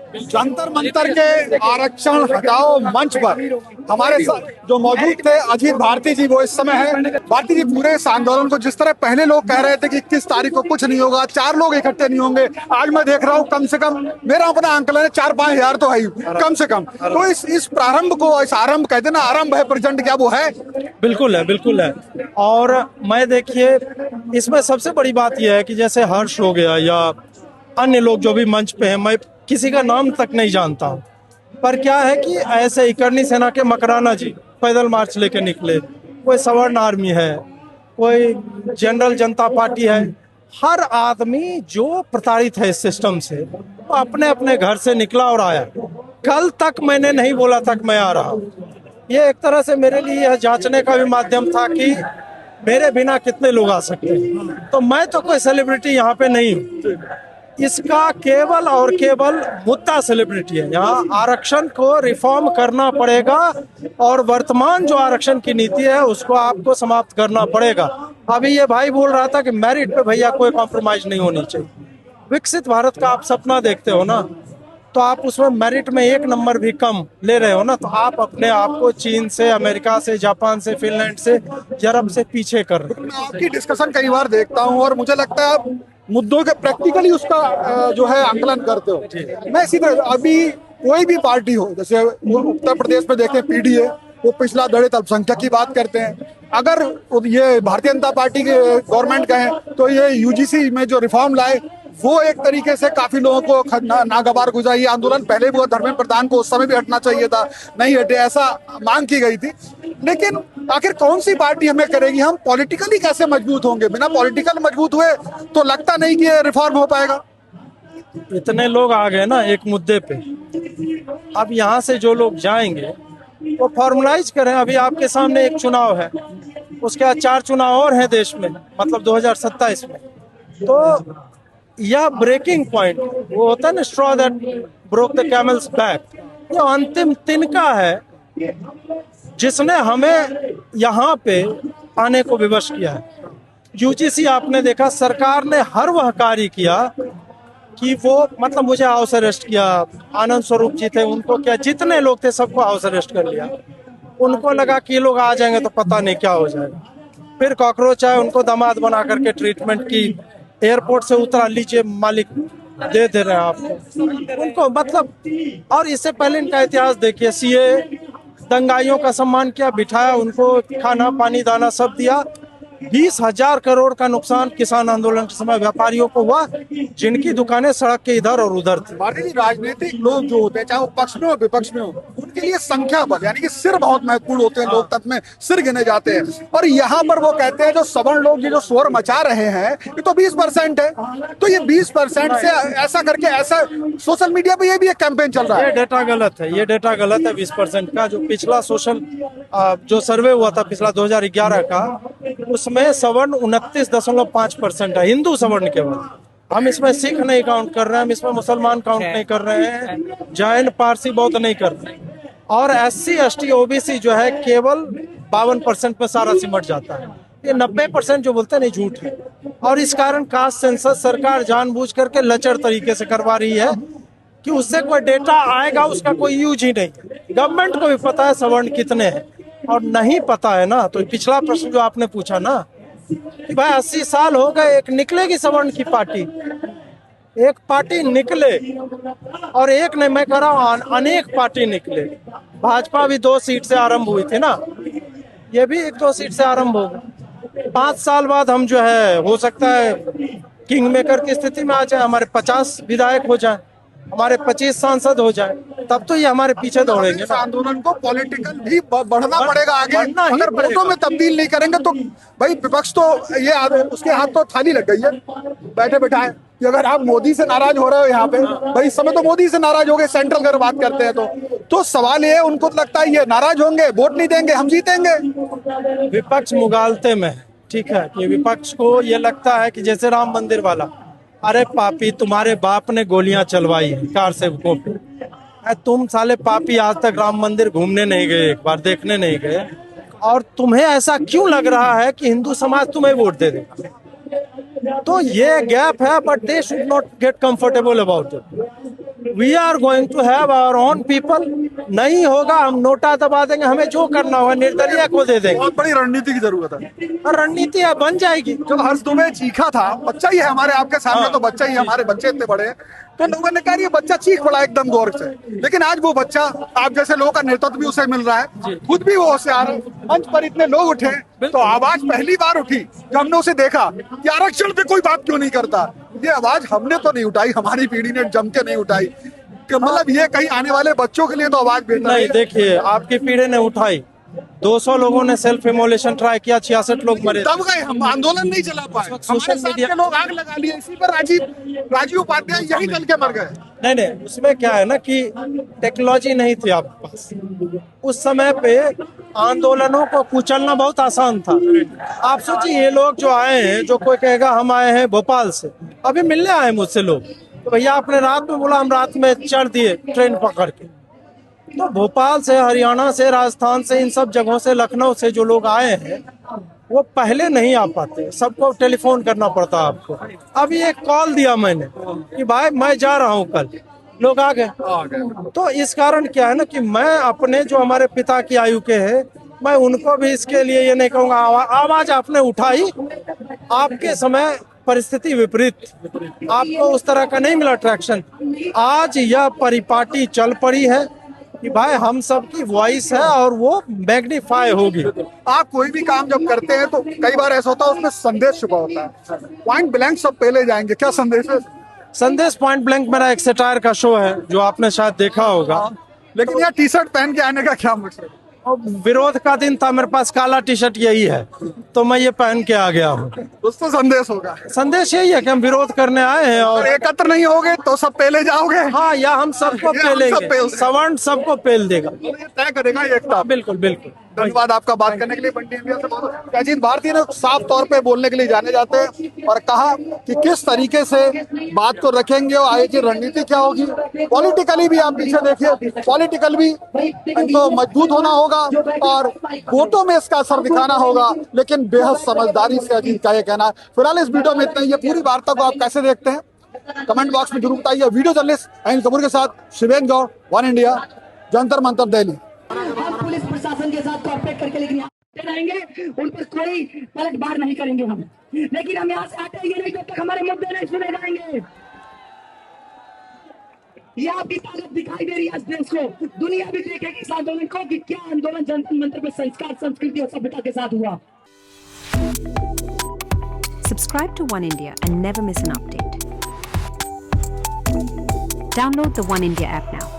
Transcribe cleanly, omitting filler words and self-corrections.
जंतर मंतर के आरक्षण हटाओ मंच पर हमारे साथ जो मौजूद थे अजीत भारती जी, वो इस समय है। भारती जी, पूरे इस आंदोलन को जिस तरह पहले लोग कह रहे थे कि 21 तारीख को कुछ नहीं होगा, 4 लोग इकट्ठे नहीं होंगे, आज मैं देख रहा हूँ कम से कम, मेरा अपना आंकलन है 4-5 हजार तो है ही कम से कम। तो इस प्रारंभ को, इस आरंभ कहते हैं ना, आरंभ है प्रचंड, क्या वो है? बिल्कुल है, बिल्कुल है। और मैं देखिए, इसमें सबसे बड़ी बात यह है कि जैसे हर्ष हो गया या अन्य लोग जो भी मंच पे हैं, मैं किसी का नाम तक नहीं जानता हूँ, पर क्या है कि ऐसे ही करनी सेना के मकराना जी पैदल मार्च लेके निकले, कोई सवर्ण आर्मी है, कोई जनरल जनता पार्टी है। हर आदमी जो प्रताड़ित है इस सिस्टम से, वो अपने अपने घर से निकला और आया। कल तक मैंने नहीं बोला था कि मैं आ रहा हूँ। ये एक तरह से मेरे लिए यह जांचने का भी माध्यम था कि मेरे बिना कितने लोग आ सकते हैं। तो मैं तो कोई सेलिब्रिटी यहाँ पे नहीं हूँ, इसका केवल और केवल मुद्दा सेलिब्रिटी है। यहाँ आरक्षण को रिफॉर्म करना पड़ेगा और वर्तमान जो आरक्षण की नीति है उसको आपको समाप्त करना पड़ेगा। अभी ये भाई बोल रहा था कि मेरिट पे भैया कोई कॉम्प्रोमाइज नहीं होनी चाहिए। विकसित भारत का आप सपना देखते हो ना, तो आप उसमें मेरिट में 1 नंबर भी कम ले रहे हो ना, तो आप अपने आप को चीन से, अमेरिका से, जापान से, फिनलैंड से, यूरोप से पीछे कर रहे हो। मैं आपकी डिस्कशन कई बार देखता हूँ और मुझे लगता है आप मुद्दों के प्रैक्टिकली उसका जो है आंकलन करते हो। मैं इसी तरह, अभी कोई भी पार्टी हो, जैसे उत्तर प्रदेश में देखें पीडीए, वो पिछड़ा दलित अल्पसंख्यक की बात करते हैं। अगर ये भारतीय जनता पार्टी के गवर्नमेंट कहें तो ये यूजीसी में जो रिफॉर्म लाए, वो एक तरीके से काफी लोगों को नागवार गुजरा। ये आंदोलन पहले भी हुआ, धर्मेंद्र प्रधान को उस समय भी हटना चाहिए था, नहीं हटे, ऐसा मांग की गई थी। लेकिन आखिर कौन सी पार्टी हमें करेगी? हम पॉलिटिकली कैसे मजबूत होंगे? बिना पॉलिटिकल मजबूत हुए तो लगता नहीं कि ये रिफॉर्म हो पाएगा। इतने लोग आ गए ना एक मुद्दे पे, अब यहाँ से जो लोग जाएंगे वो फॉर्मुलाइज करें। अभी आपके सामने एक चुनाव है, उसके बाद 4 चुनाव और हैं देश में, मतलब 2027 में। तो यह ब्रेकिंग पॉइंट, वो होता है ना, straw that broke the camel's back, ये अंतिम तिनका है जिसने हमें यहाँ पे आने को विवश किया है। यूजीसी आपने देखा, सरकार ने हर वह कार्य किया कि वो, मतलब मुझे हाउस अरेस्ट किया, आनंद स्वरूप जी थे, उनको क्या, जितने लोग थे सबको हाउस अरेस्ट कर लिया। उनको लगा कि ये लोग आ जाएंगे तो पता नहीं क्या हो जाएगा। फिर कॉकरोच आए, उनको दामाद बना करके ट्रीटमेंट की, एयरपोर्ट से उतरा, लीजिए मालिक दे रहे हैं आपको उनको, मतलब। और इससे पहले इनका इतिहास देखिए, सीए, दंगाइयों का सम्मान किया, बिठाया, उनको खाना पानी दाना सब दिया। 20,000 करोड़ का नुकसान किसान आंदोलन के समय व्यापारियों को हुआ, जिनकी दुकानें सड़क के इधर और उधर थी। भारतीय जी, राजनीतिक लोग जो होते हैं, चाहे वो पक्ष में हो विपक्ष में हो, उनके लिए संख्या बल यानी कि सिर बहुत महत्वपूर्ण होते हैं। लोकतंत्र में सिर गिने जाते हैं। और यहाँ पर वो कहते हैं जो सवर्ण लोग ये जो शोर मचा रहे हैं, ये तो 20% है। तो ये 20% से ऐसा करके, ऐसा सोशल मीडिया पे ये भी एक कैंपेन चल रहा है। ये डेटा गलत है, ये डेटा गलत है। 20% का जो पिछला सोशल जो सर्वे हुआ था पिछला 2011 का, उसमें सवर्ण 29.5% है, हिंदू सवर्ण केवल। हम इसमें सिख नहीं काउंट कर रहे हैं, हम इसमें मुसलमान काउंट नहीं कर रहे हैं, जैन, पारसी, बौद्ध नहीं कर रहे हैं। और SC ST OBC जो है केवल 52% में सारा सिमट जाता है। ये 90% जो बोलते हैं नहीं, झूठ है। और इस कारण कास्ट सेंसस सरकार जानबूझ करके लचर तरीके से करवा रही है कि उससे कोई डेटा आएगा, उसका कोई यूज ही नहीं। गवर्नमेंट को भी पता है सवर्ण कितने हैं, और नहीं पता है ना, तो पिछला प्रश्न जो आपने पूछा ना कि भाई 80 साल हो गए, एक निकलेगी सवर्ण की पार्टी, एक पार्टी निकले, और एक नहीं, मैं कह रहा हूँ अनेक पार्टी निकले। भाजपा भी 2 सीट से आरंभ हुई थी ना, ये भी 1-2 सीट से आरंभ होगा। 5 साल बाद हम जो है, हो सकता है किंग मेकर की स्थिति में आ जाए, हमारे 50 विधायक हो जाए, हमारे 25 सांसद हो जाए, तब तो ये हमारे पीछे दौड़ेंगे। इस आंदोलन को पॉलिटिकल भी बढ़ना पड़ेगा आगे। अगर वोटों में तब्दील नहीं करेंगे तो भाई विपक्ष तो ये उसके हाथ तो थाली लग गई है बैठे बैठाए कि अगर आप मोदी से नाराज हो रहे हो यहाँ पे, भाई इस समय तो मोदी से नाराज हो गए, सेंट्रल की बात करते हैं तो सवाल ये है, उनको तो लगता है ये नाराज होंगे, वोट नहीं देंगे, हम जीतेंगे। विपक्ष मुगालते में, ठीक है, कि विपक्ष को ये लगता है कि जैसे राम मंदिर वाला, अरे पापी, तुम्हारे बाप ने गोलियां चलवाई कार सेवकों पे, तुम साले पापी आज तक राम मंदिर घूमने नहीं गए, एक बार देखने नहीं गए, और तुम्हें ऐसा क्यों लग रहा है कि हिंदू समाज तुम्हें वोट दे देगा? तो ये गैप है, but they should not get comfortable about it. We are going to have our own people. नहीं होगा हम नोटा दबा देंगे, हमें जो करना होगा निर्दलीय को दे देंगे। बहुत बड़ी रणनीति की जरूरत है। और रणनीति अब बन जाएगी। जब हर्ष दुबे चीखा था, बच्चा ही है हमारे आपके सामने, हाँ। तो बच्चा ही है, हमारे बच्चे इतने बड़े हैं, तो लोगों ने कहा ये बच्चा चीख पड़ा एकदम गौर से। लेकिन आज वो बच्चा, आप जैसे लोगों का नेतृत्व भी उसे मिल रहा है, खुद भी वो होशियार है। मंच पर इतने लोग उठे तो आवाज पहली बार उठी जब हमने उसे देखा कि आरक्षण पे कोई बात क्यों नहीं करता। ये आवाज हमने तो नहीं उठाई, हमारी पीढ़ी ने जम के नहीं उठाई, कि मतलब ये कहीं आने वाले बच्चों के लिए तो आवाज बेहतर नहीं, है। देखिए आपकी पीढ़ी ने उठाई, 200 लोगों ने सेल्फ इमोलेशन ट्राई किया, 66 लोग मरे। दब गए हम, आंदोलन नहीं चला पाए, वक्त हमारे सोशल साथ मीडिया- के लोग आग लगा लिए, इसी पर राजीव उपाध्याय यही जल के मर गए। नहीं नहीं, उसमें क्या है ना कि टेक्नोलॉजी नहीं थी आपके पास उस समय पे, आंदोलनों को कुचलना बहुत आसान था। आप सोचिए ये लोग जो आए हैं, जो कोई कहेगा हम आए हैं भोपाल से, अभी मिलने आए मुझसे लोग, तो भैया आपने रात में बोला, हम रात में चढ़ दिए ट्रेन पकड़ के। तो भोपाल से, हरियाणा से, राजस्थान से, इन सब जगहों से, लखनऊ से जो लोग आए हैं वो पहले नहीं आ पाते, सबको टेलीफोन करना पड़ता आपको। अभी एक कॉल दिया मैंने कि भाई मैं जा रहा हूँ कल, लोग आ गए। तो इस कारण क्या है ना कि मैं अपने जो हमारे पिता की आयु के हैं, मैं उनको भी इसके लिए ये नहीं कहूँगा आवाज आपने उठाई, आपके समय परिस्थिति विपरीत, आपको उस तरह का नहीं मिला ट्रैक्शन। आज यह परिपाटी चल पड़ी है कि भाई हम सब की वॉइस है और वो मैग्नीफाई होगी। आप कोई भी काम जब करते हैं तो कई बार ऐसा होता है उसमें संदेश छुपा होता है, पॉइंट ब्लैंक सब पहले जाएंगे, क्या संदेश है? संदेश पॉइंट ब्लैंक मेरा एक सटायर का शो है जो आपने शायद देखा होगा। लेकिन यार टी शर्ट पहन के आने का क्या मतलब? और विरोध का दिन था, मेरे पास काला टी शर्ट यही है, तो मैं ये पहन के आ गया हूँ। कुछ तो संदेश होगा। संदेश यही है कि हम विरोध करने आए हैं और और एकत्र नहीं होगे तो सब पहले जाओगे। हाँ, या हम सबको ये हम सब पेलेंगे, पेल- सवर्ण सबको पेल देगा। ये तय करेगा ये एकता। बिल्कुल बिल्कुल। धन्यवाद आपका बात करने के लिए। बंटी इंडिया से बहुत अजीत भारती ने साफ तौर पे बोलने के लिए जाने जाते हैं और कहा कि किस तरीके से बात को रखेंगे और आगे की रणनीति क्या होगी। पॉलिटिकली भी आप पीछे देखिए, पॉलिटिकल भी इनको मजबूत होना होगा और वोटों में इसका असर दिखाना होगा, लेकिन बेहद समझदारी से अजीत का ये कहना है। फिलहाल इस वीडियो में इतना ही। ये पूरी वार्ता को आप कैसे देखते हैं कमेंट बॉक्स में जरूर बताइए। वीडियो जर्नलिस्ट अनिल कपूर के साथ शिवेन गौड़, वन इंडिया, जंतर मंतर, दिल्ली। हम पुलिस प्रशासन के साथ कॉर्पोरेट करके लेकिन यहाँ रहेंगे, उन पर कोई पलटवार नहीं करेंगे हम। लेकिन हम यहाँ से हटेंगे नहीं जब तक हमारे मुद्दे नहीं सुने जाएंगे। ये आपकी ताकत दिखाई दे रही है इस देश को, दुनिया भी देखेगी इस आंदोलन को कि क्या आंदोलन जंतर मंतर पे संस्कार, संस्कृति और सभ्यता के साथ हुआ। Subscribe to One India and never miss an update. Download the One India app now.